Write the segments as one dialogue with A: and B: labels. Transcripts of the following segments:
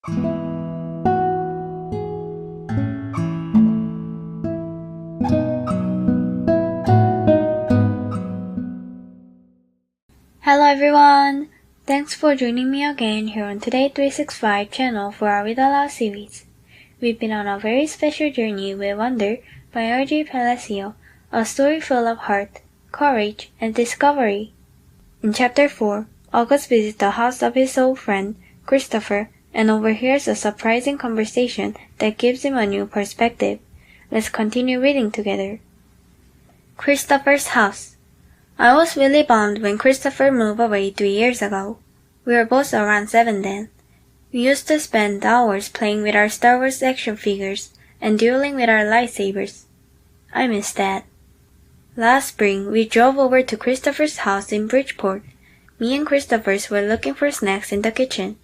A: Hello everyone! Thanks for joining me again here on Today 365 channel for our Read-Aloud series. We've been on a very special journey with Wonder by R.J. Palacio, a story full of heart, courage, and discovery. In Chapter 4, August visits the house of his old friend, Christopher, and overhears a surprising conversation that gives him a new perspective. Let's continue reading together. Christopher's house. I was really bummed when Christopher moved away 3 years ago. We were both around 7 then. We used to spend hours playing with our Star Wars action figures and dueling with our lightsabers. I miss that. Last spring, we drove over to Christopher's house in Bridgeport. Me and Christopher were looking for snacks in the kitchen,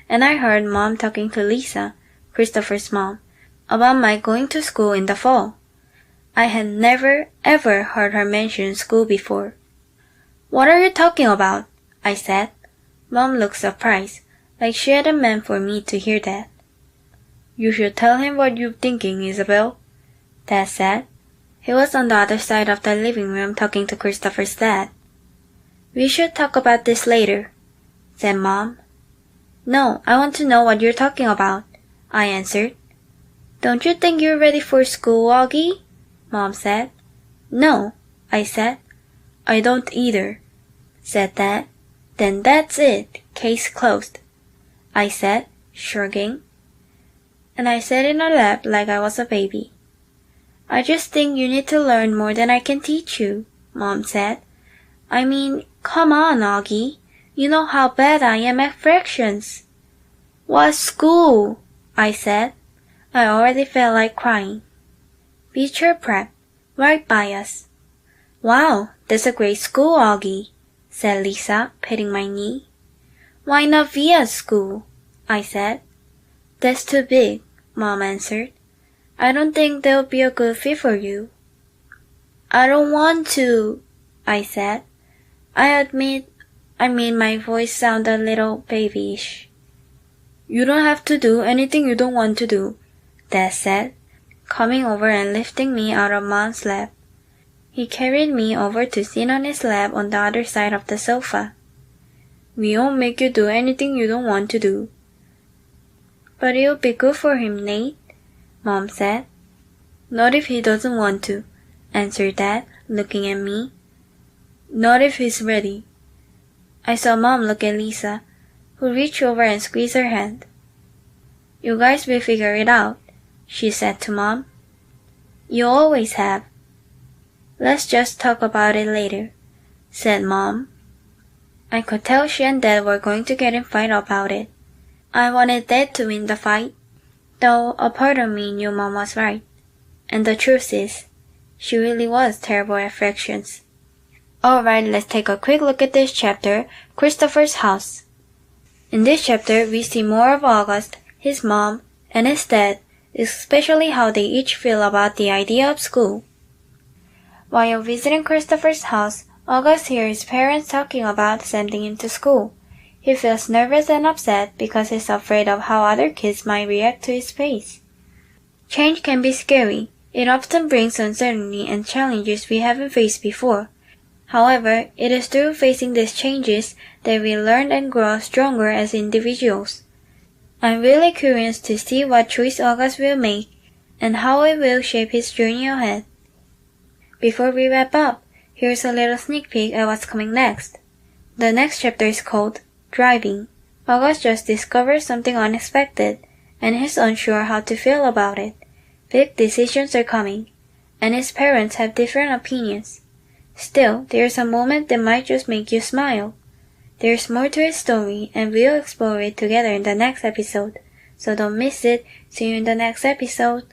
A: and I heard Mom talking to Lisa, Christopher's mom, about my going to school in the fall. I had never, ever heard her mention school before. "What are you talking about?" I said. Mom looked surprised, like she hadn't meant for me to hear that. "You should tell him what you're thinking, Isabel," Dad said. He was on the other side of the living room talking to Christopher's dad. "We should talk about this later," said Mom. "No, I want to know what you're talking about," I answered. "Don't you think you're ready for school, Augie?" Mom said. "No," I said. "I don't either," said Dad. "Then that's it, case closed," I said, shrugging. And I sat in her lap like I was a baby. "I just think you need to learn more than I can teach you," Mom said. "I mean, come on, Augie. You know how bad I am at fractions." "What school?" I said. I already felt like crying. "Beecher Prep, right by us." "Wow, that's a great school, Augie," said Lisa, patting my knee. "Why not Via School?" I said. "That's too big," Mom answered. "I don't think that would be a good fit for you." "I don't want to," I said. I admit, my voice sounded a little babyish. "You don't have to do anything you don't want to do," Dad said, coming over and lifting me out of Mom's lap. He carried me over to sit on his lap on the other side of the sofa. "We won't make you do anything you don't want to do." "But it'll be good for him, Nate," Mom said. "Not if he doesn't want to," answered Dad, looking at me. "Not if he's ready." I saw Mom look at Lisa, who reached over and squeezed her hand. "You guys will figure it out," she said to Mom. "You always have." "Let's just talk about it later," said Mom. I could tell she and Dad were going to get in a fight about it. I wanted Dad to win the fight, though a part of me knew Mom was right. And the truth is, she really was terrible at fractions. Alright, let's take a quick look at this chapter, Christopher's house. In this chapter, we see more of August, his mom, and his dad, especially how they each feel about the idea of school. While visiting Christopher's house, August hears his parents talking about sending him to school. He feels nervous and upset because he's afraid of how other kids might react to his pace. Change can be scary. It often brings uncertainty and challenges we haven't faced before. However, it is through facing these changes that we learn and grow stronger as individuals. I'm really curious to see what choice August will make and how it will shape his journey ahead. Before we wrap up, here's a little sneak peek at what's coming next. The next chapter is called Driving. August just discovered something unexpected, and he's unsure how to feel about it. Big decisions are coming, and his parents have different opinions. Still, there's a moment that might just make you smile. There's more to his story, and we'll explore it together in the next episode. So don't miss it. See you in the next episode.